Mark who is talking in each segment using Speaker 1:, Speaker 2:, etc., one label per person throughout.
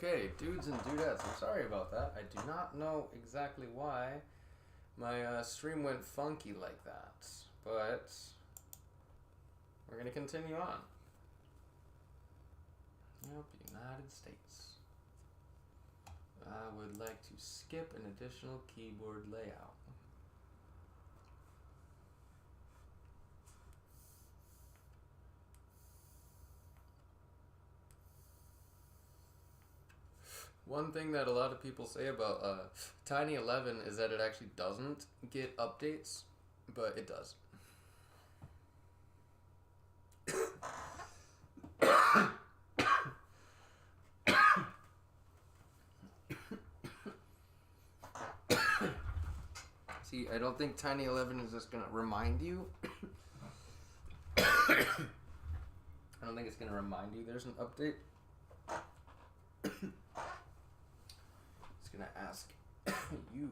Speaker 1: Okay, dudes and dudettes, I'm sorry about that. I do not know exactly why my stream went funky like that, but we're going to continue on. Yep, United States. I would like to skip an additional keyboard layout. One thing that a lot of people say about Tiny 11 is that it actually doesn't get updates, but it does. See, I don't think Tiny 11 is just going to remind you. I don't think it's going to remind you there's an update. It's going to ask you.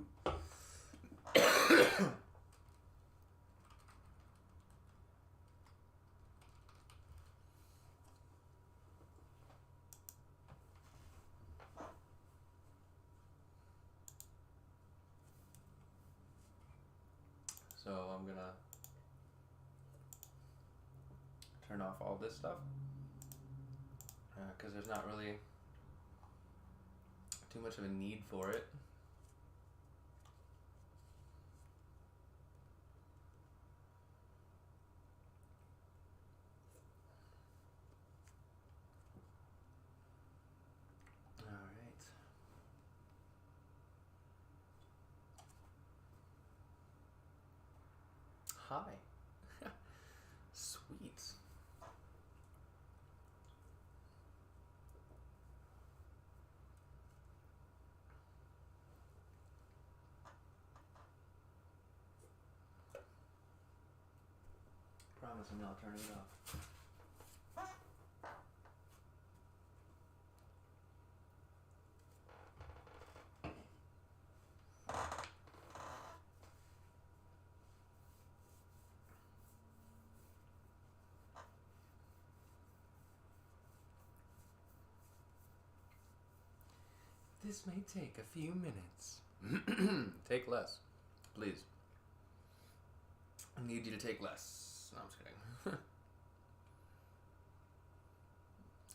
Speaker 1: So I'm going to turn off all this stuff because there's not really too much of a need for it. Alright. Hi. Sweet. Promising I'll turn it off. This may take a few minutes. Take less, please. I need you to take less. No, I'm just kidding.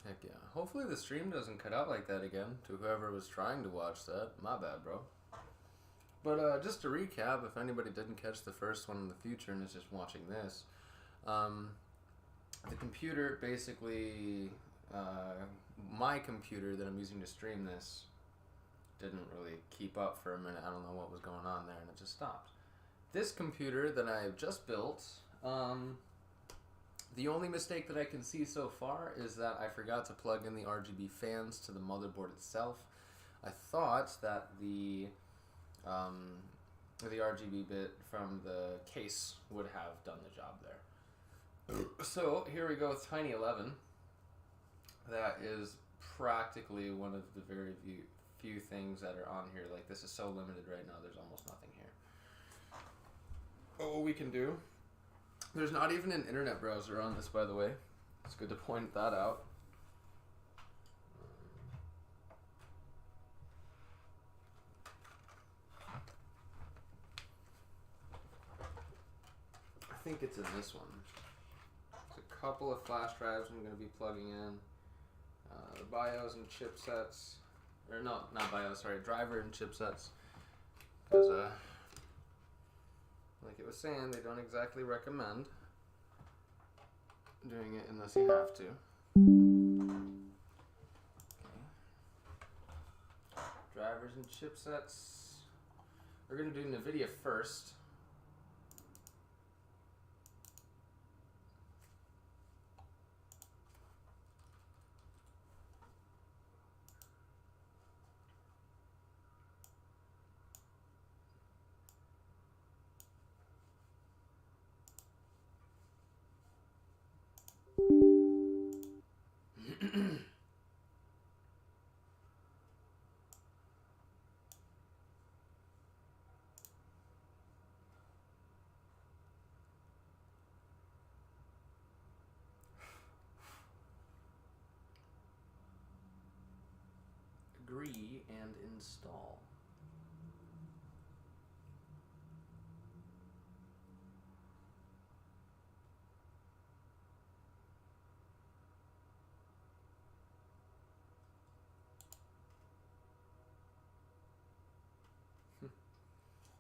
Speaker 1: Heck yeah. Hopefully the stream doesn't cut out like that again to whoever was trying to watch that. My bad, bro. But just to recap, if anybody didn't catch the first one in the future and is just watching this, the computer basically, my computer that I'm using to stream this didn't really keep up for a minute. I don't know what was going on there, and it just stopped. This computer that I just built, the only mistake that I can see so far is that I forgot to plug in the RGB fans to the motherboard itself. I thought that the RGB bit from the case would have done the job there. So here we go with Tiny 11. That is practically one of the very few things that are on here. Like, this is so limited right now, there's almost nothing here. But what we can do, there's not even an internet browser on this, by the way. It's good to point that out. I think it's in this one. There's a couple of flash drives I'm going to be plugging in. The BIOS and chipsets. Or no, not BIOS, sorry, driver and chipsets. Because, like it was saying, they don't exactly recommend doing it unless you have to. Okay. Drivers and chipsets. We're going to do NVIDIA first. and install.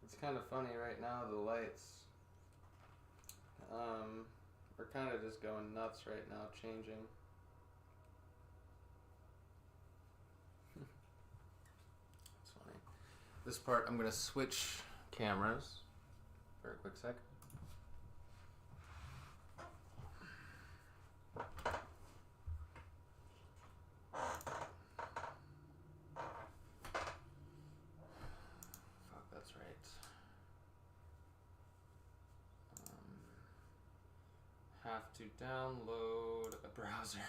Speaker 1: It's kind of funny right now, the lights are kind of just going nuts right now, changing. It's funny. This part, I'm going to switch cameras for a quick sec. Fuck, that's right. Have to download a browser.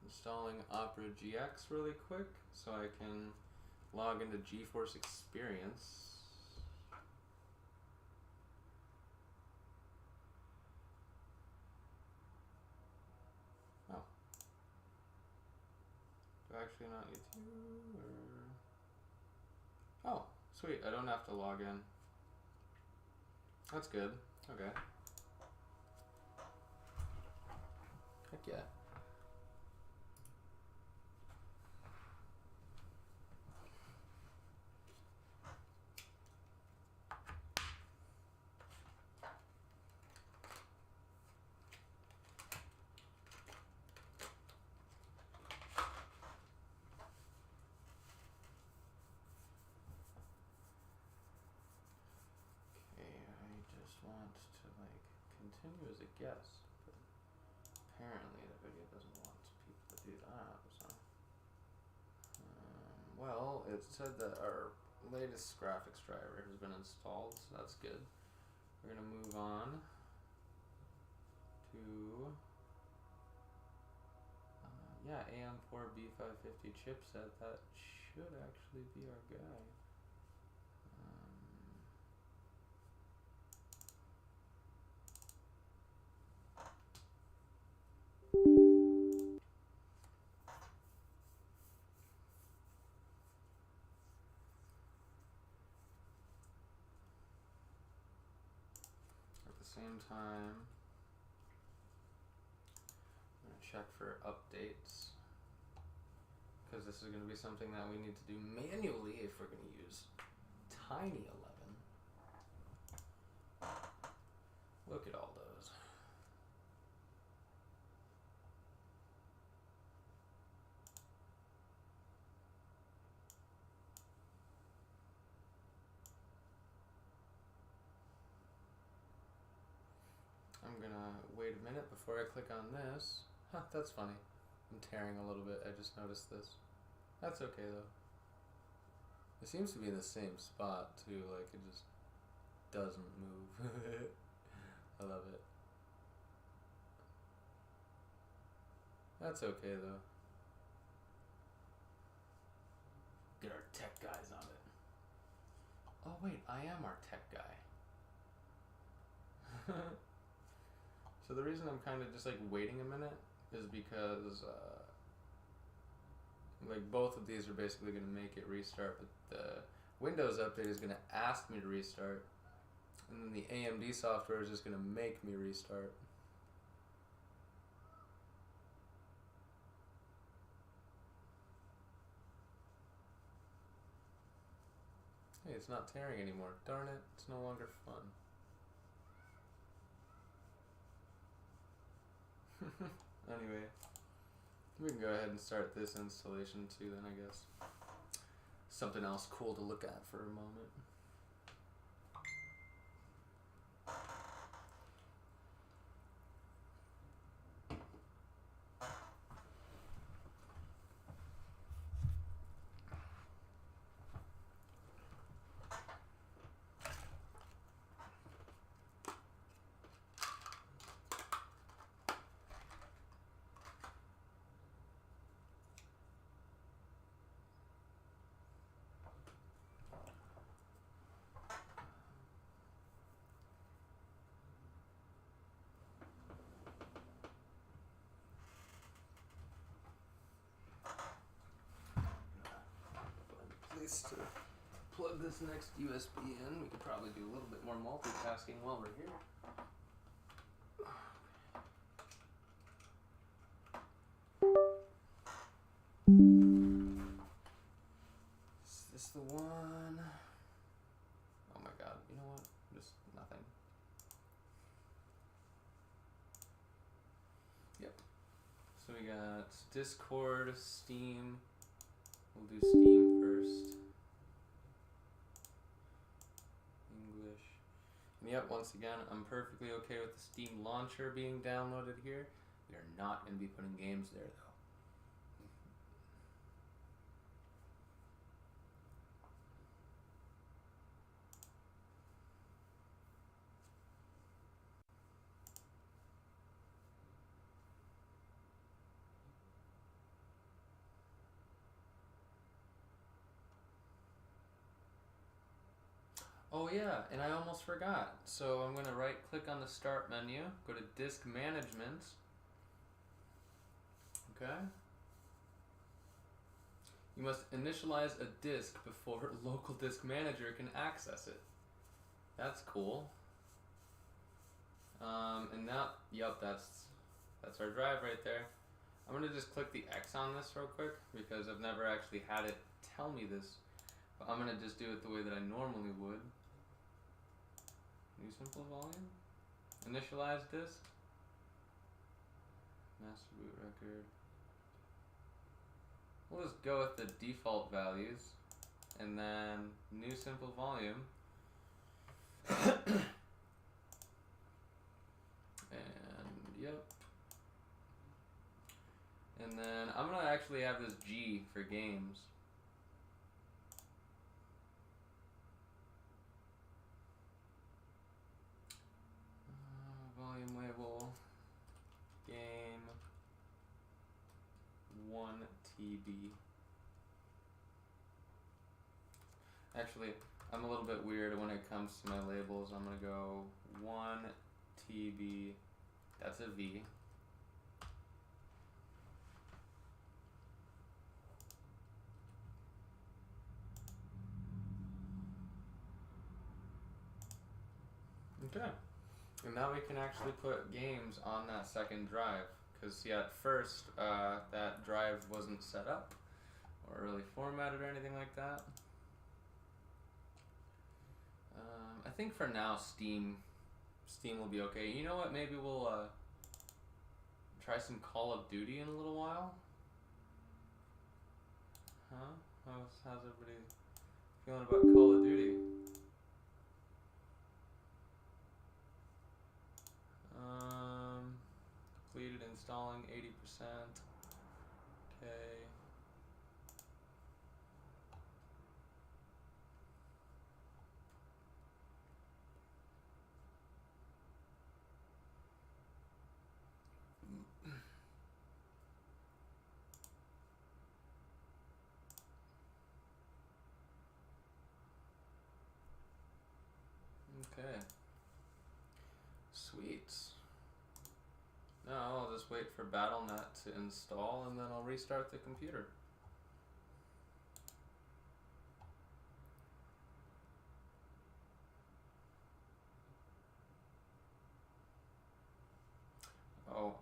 Speaker 1: Installing Opera GX really quick so I can log into GeForce Experience. Oh. Do I actually not need to? Or... Oh, sweet. I don't have to log in. That's good. Okay. Heck yeah. Want to like continue as a guest, but apparently the video doesn't want people to do that. So, well, it said that our latest graphics driver has been installed, so that's good. We're gonna move on to yeah, AM4 B550 chipset. That should actually be our guy. Same time, I'm going to check for updates, because this is going to be something that we need to do manually if we're going to use Tiny 11. Look at all those. I'm gonna wait a minute before I click on this. Huh, that's funny. I'm tearing a little bit. I just noticed this. That's okay though. It seems to be in the same spot too, like it just doesn't move. I love it. That's okay though. Get our tech guys on it. Oh wait, I am our tech guy. So the reason I'm kind of just like waiting a minute is because like both of these are basically going to make it restart, but the Windows update is going to ask me to restart, and then the AMD software is just going to make me restart. Hey, it's not tearing anymore. Darn it, it's no longer fun. Anyway, we can go ahead and start this installation too then, I guess. Something else cool to look at for a moment. nice to plug this next USB in. We could probably do a little bit more multitasking while we're here. Is this the one? Oh my god, you know what? Just nothing. Yep. So we got Discord, Steam. We'll do Steam first. English. And yep, once again, I'm perfectly okay with the Steam launcher being downloaded here. We are not going to be putting games there though. Oh yeah, and I almost forgot. So I'm going to right click on the start menu, go to disk management. Okay. You must initialize a disk before local disk manager can access it. That's cool. And now, yep, that's our drive right there. I'm gonna just click the X on this real quick because I've never actually had it tell me this. But I'm gonna just do it the way that I normally would. New simple volume. Initialize disk. Master boot record. We'll just go with the default values and then new simple volume. And yep. And then I'm gonna actually have this G for games. Volume label, game 1 TB. Actually, I'm a little bit weird when it comes to my labels. I'm gonna go 1 TB, that's a V. Okay. And now we can actually put games on that second drive. Because, yeah, at first, that drive wasn't set up or really formatted or anything like that. I think for now, Steam will be okay. You know what? Maybe we'll try some Call of Duty in a little while. Huh? How's everybody feeling about Call of Duty? Completed installing 80%. Okay. Okay. Sweet. Now I'll just wait for BattleNet to install and then I'll restart the computer. Oh,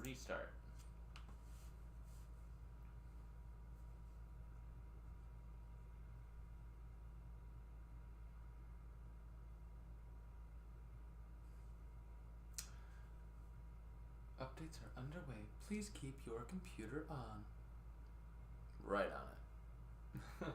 Speaker 1: restart. Updates are underway. Please keep your computer on. Right on it.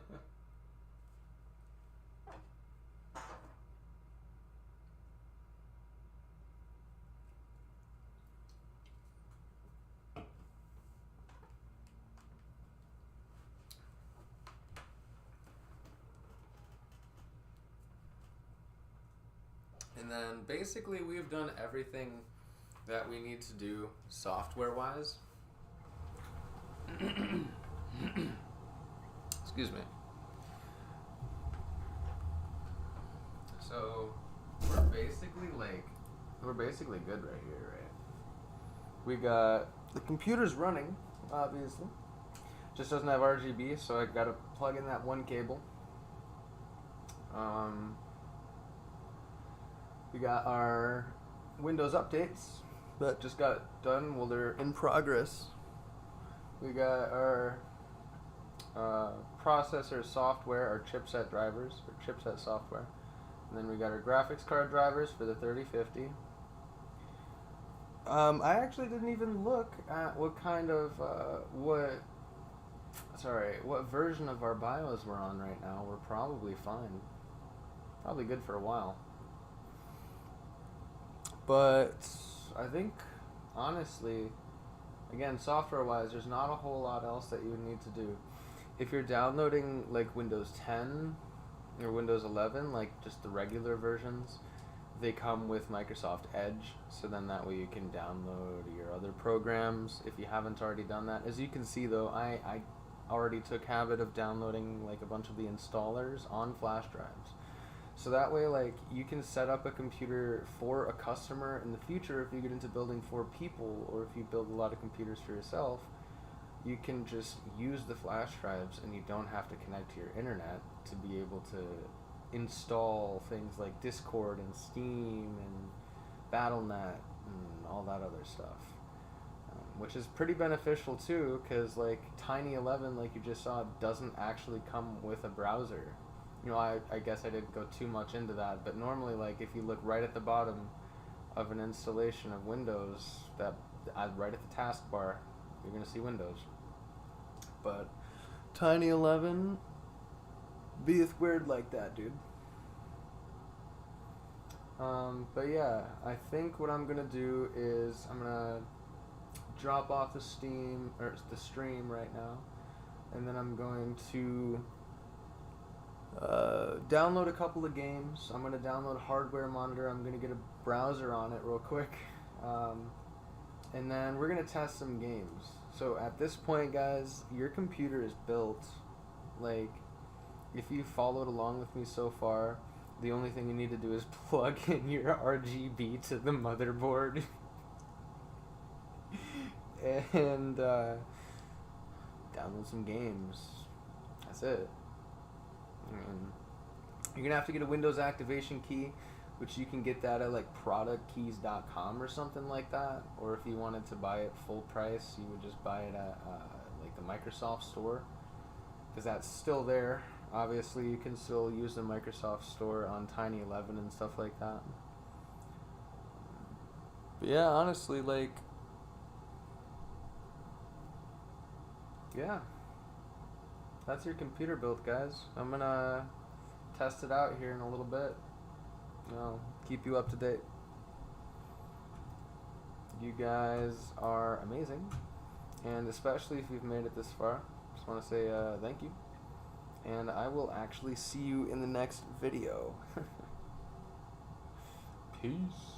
Speaker 1: And then basically we've done everything that we need to do software wise. Excuse me. So we're basically good right here, right? We got the computer's running, obviously. Just doesn't have RGB, so I gotta plug in that one cable. We got our Windows updates that just got done. Well, they're in progress. We got our processor software, our chipset drivers, or chipset software. And then we got our graphics card drivers for the 3050. I actually didn't even look at what kind of, what version of our BIOS we're on right now. We're probably fine. Probably good for a while. But I think, honestly, again, software-wise, there's not a whole lot else that you would need to do. If you're downloading, like, Windows 10 or Windows 11, like, just the regular versions, they come with Microsoft Edge, so then that way you can download your other programs if you haven't already done that. As you can see, though, I already took habit of downloading, like, a bunch of the installers on flash drives. So that way, like, you can set up a computer for a customer in the future if you get into building for people, or if you build a lot of computers for yourself. You can just use the flash drives and you don't have to connect to your internet to be able to install things like Discord and Steam and Battle.net and all that other stuff. Which is pretty beneficial too, because like Tiny11, like you just saw, doesn't actually come with a browser. You know, I guess I didn't go too much into that, but normally, like, if you look right at the bottom of an installation of Windows, right at the taskbar, you're going to see Windows. But Tiny11 beeth weird like that, dude. But yeah, I think what I'm going to do is I'm going to drop off the stream right now, and then I'm going to download a couple of games. I'm going to download Hardware Monitor. I'm going to get a browser on it real quick. And then we're going to test some games. So at this point, guys, your computer is built. Like, if you followed along with me so far, the only thing you need to do is plug in your RGB to the motherboard. And download some games. That's it. You're gonna have to get a Windows activation key, which you can get that at like productkeys.com or something like that. Or if you wanted to buy it full price, you would just buy it at like the Microsoft Store, because that's still there. Obviously, you can still use the Microsoft Store on Tiny11 and stuff like that. But yeah, honestly, like, yeah. That's your computer built, guys. I'm gonna test it out here in a little bit. Keep you up to date. You guys are amazing, and especially if you've made it this far, just want to say thank you, and I will actually see you in the next video. Peace.